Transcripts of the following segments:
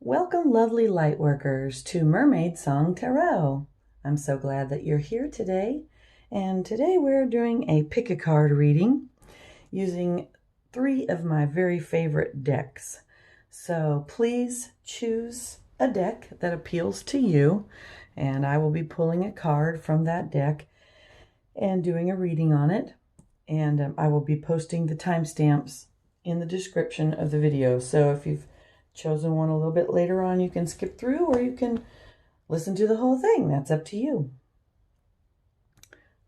Welcome, lovely lightworkers, to MermaidSongTarot. I'm so glad that you're here today. And today we're doing a pick a card reading using 3 of my very favorite decks. So please choose a deck that appeals to you, and I will be pulling a card from that deck and doing a reading on it. And I will be posting the timestamps in the description of the video. So if you've chosen one a little bit later on, you can skip through or you can listen to the whole thing. That's up to you.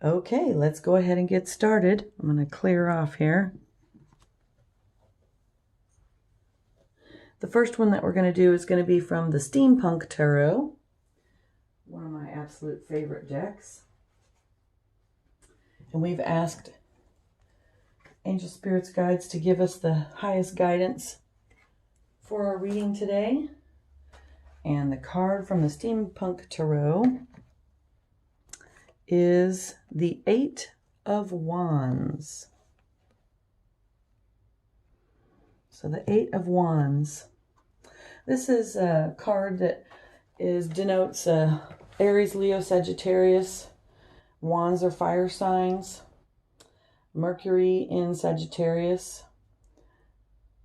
Okay, let's go ahead and get started. I'm going to clear off here. The first one that we're going to do is going to be from the Steampunk Tarot, one of my absolute favorite decks. And we've asked Angel Spirits Guides to give us the highest guidance for our reading today. And the card from the Steampunk Tarot is the 8 of Wands. So the 8 of Wands. This is a card that denotes Aries, Leo, Sagittarius. Wands are fire signs. Mercury in Sagittarius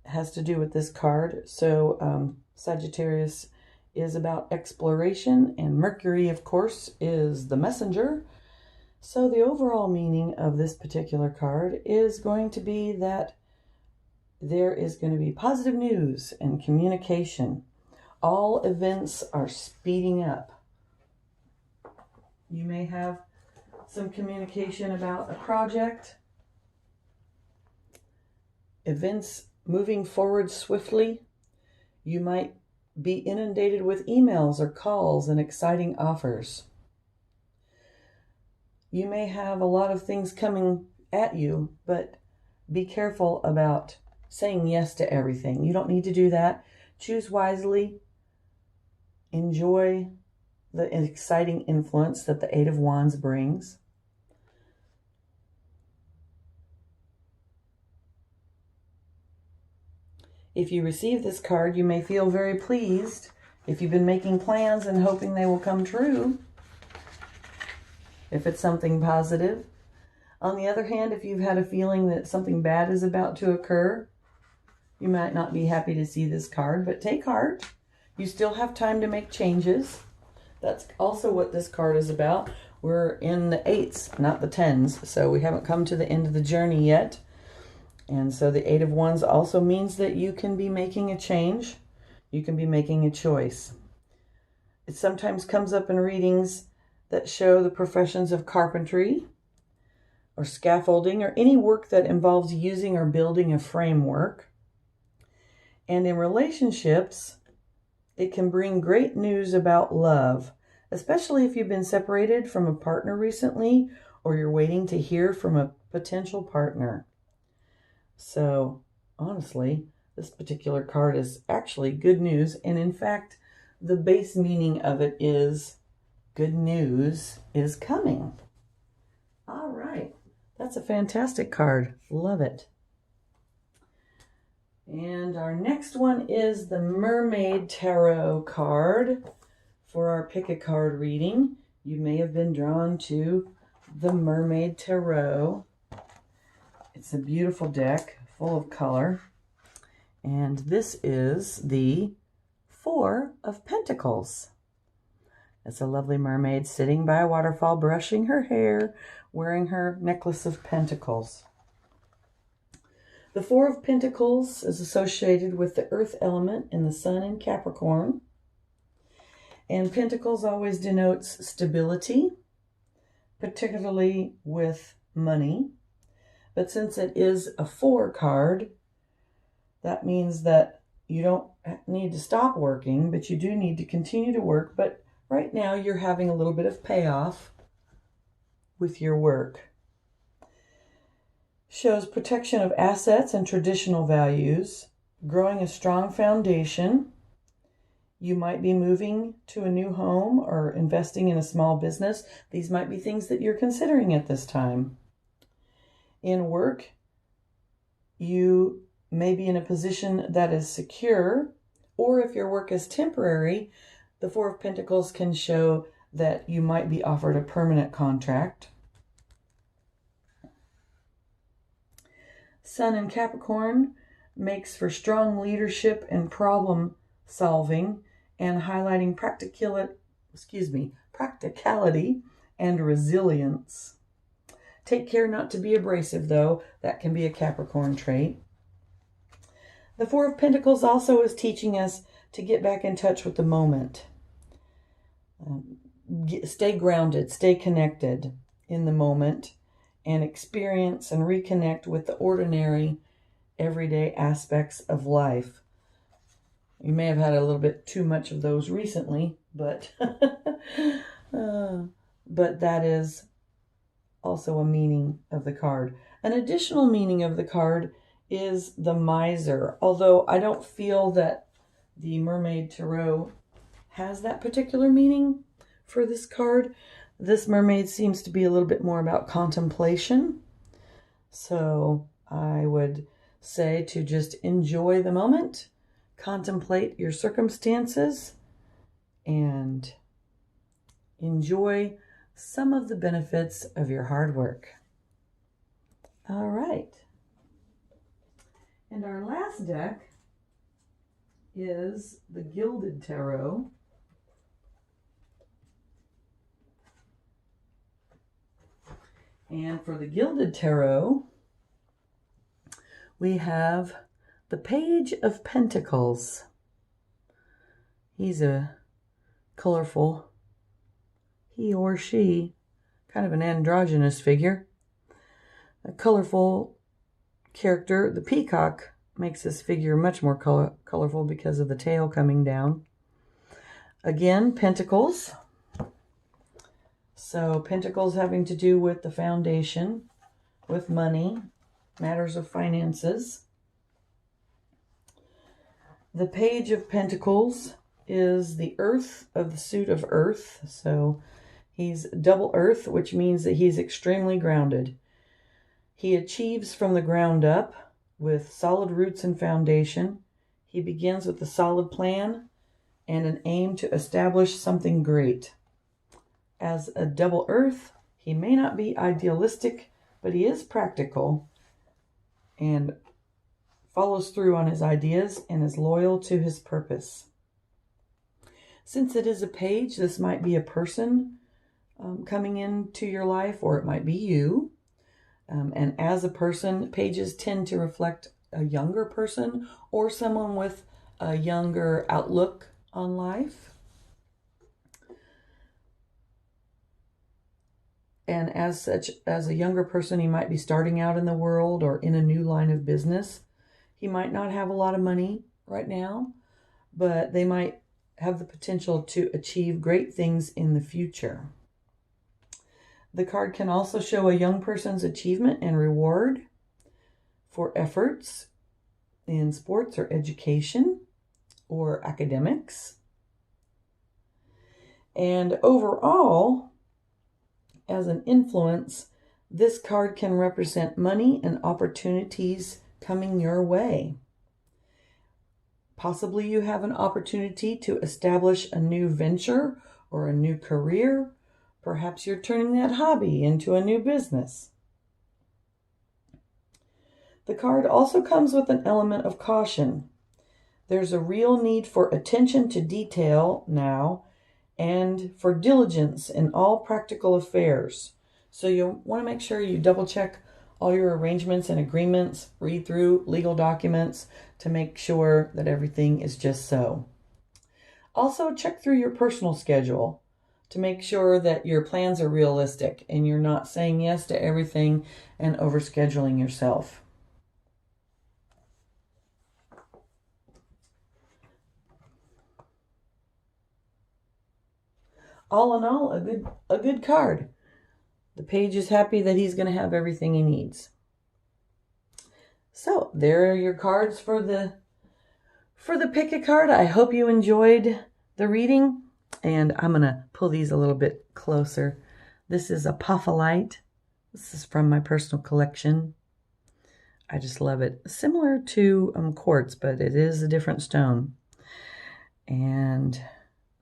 has to do with this card. So Sagittarius is about exploration, and Mercury, of course, is the messenger. So the overall meaning of this particular card is going to be that there is going to be positive news and communication. All events are speeding up. You may have some communication about a project, events moving forward swiftly. You might be inundated with emails or calls and exciting offers. You may have a lot of things coming at you, but be careful about saying yes to everything. You don't need to do that. Choose wisely. Enjoy the exciting influence that the 8 of Wands brings. If you receive this card, you may feel very pleased if you've been making plans and hoping they will come true, if it's something positive. On the other hand, if you've had a feeling that something bad is about to occur, you might not be happy to see this card, but take heart. You still have time to make changes. That's also what this card is about. We're in the 8s, not the 10s, so we haven't come to the end of the journey yet. And so the 8 of Wands also means that you can be making a change. You can be making a choice. It sometimes comes up in readings that show the professions of carpentry or scaffolding or any work that involves using or building a framework. And in relationships, it can bring great news about love, especially if you've been separated from a partner recently or you're waiting to hear from a potential partner. So, honestly, this particular card is actually good news. And in fact, the base meaning of it is good news is coming. All right. That's a fantastic card. Love it. And our next one is the Mermaid Tarot card for our pick a card reading. You may have been drawn to the Mermaid Tarot. It's a beautiful deck full of color. And this is the 4 of Pentacles. It's a lovely mermaid sitting by a waterfall, brushing her hair, wearing her necklace of pentacles. The 4 of Pentacles is associated with the earth element and the sun in Capricorn. And Pentacles always denotes stability, particularly with money. But since it is a 4 card, that means that you don't need to stop working, but you do need to continue to work. But right now you're having a little bit of payoff with your work. Shows protection of assets and traditional values, growing a strong foundation. You might be moving to a new home or investing in a small business. These might be things that you're considering at this time. In work, you may be in a position that is secure Or if your work is temporary, the Four of Pentacles can show that you might be offered a permanent contract. Sun in Capricorn makes for strong leadership and problem solving and highlighting practicality and resilience. Take care not to be abrasive, though. That can be a Capricorn trait. The Four of Pentacles also is teaching us to get back in touch with the moment. Stay grounded, stay connected in the moment, and experience and reconnect with the ordinary, everyday aspects of life. You may have had a little bit too much of those recently, but but that is also a meaning of the card. An additional meaning of the card is the miser, although I don't feel that the Mermaid Tarot has that particular meaning for this card. This mermaid seems to be a little bit more about contemplation. So I would say to just enjoy the moment, contemplate your circumstances, and enjoy some of the benefits of your hard work. All right. And our last deck is the Gilded Tarot. And for the Gilded Tarot, we have the Page of Pentacles. He's a colorful, he or she, kind of an androgynous figure. A colorful character. The peacock makes this figure much more colorful because of the tail coming down. Again, pentacles. So pentacles having to do with the foundation, with money, matters of finances. The Page of Pentacles is the earth of the suit of earth. So he's double earth, which means that he's extremely grounded. He achieves from the ground up with solid roots and foundation. He begins with a solid plan and an aim to establish something great. As a double earth, he may not be idealistic, but he is practical and follows through on his ideas and is loyal to his purpose. Since it is a page, this might be a person coming into your life, or it might be you. And as a person, pages tend to reflect a younger person or someone with a younger outlook on life. And as such, as a younger person, he might be starting out in the world or in a new line of business. He might not have a lot of money right now, but they might have the potential to achieve great things in the future. The card can also show a young person's achievement and reward for efforts in sports or education or academics. And overall, as an influence, this card can represent money and opportunities coming your way. Possibly you have an opportunity to establish a new venture or a new career. Perhaps you're turning that hobby into a new business. The card also comes with an element of caution. There's a real need for attention to detail now and for diligence in all practical affairs. So you'll want to make sure you double check all your arrangements and agreements, read through legal documents to make sure that everything is just so. Also check through your personal schedule to make sure that your plans are realistic and you're not saying yes to everything and overscheduling yourself. All in all, a good card. The page is happy that he's going to have everything he needs. So there are your cards for the pick a card. I hope you enjoyed the reading. And I'm going to pull these a little bit closer. This is Apophylite. This is from my personal collection. I just love it. Similar to quartz, but it is a different stone. And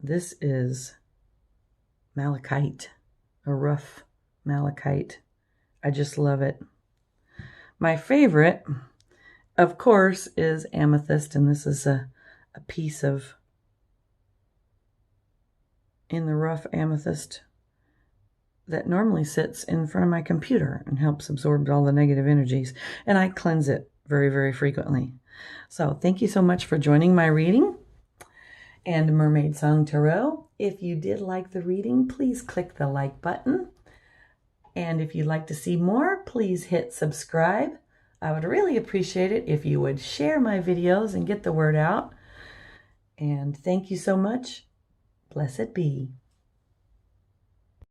this is Malachite, a rough Malachite. I just love it. My favorite, of course, is Amethyst, and this is a piece of in the rough amethyst that normally sits in front of my computer and helps absorb all the negative energies, and I cleanse it very, very frequently. So thank you so much for joining my reading and Mermaid Song Tarot. If you did like the reading, please click the like button. And if you'd like to see more, please hit subscribe. I would really appreciate it if you would share my videos and get the word out. And thank you so much. Blessed be.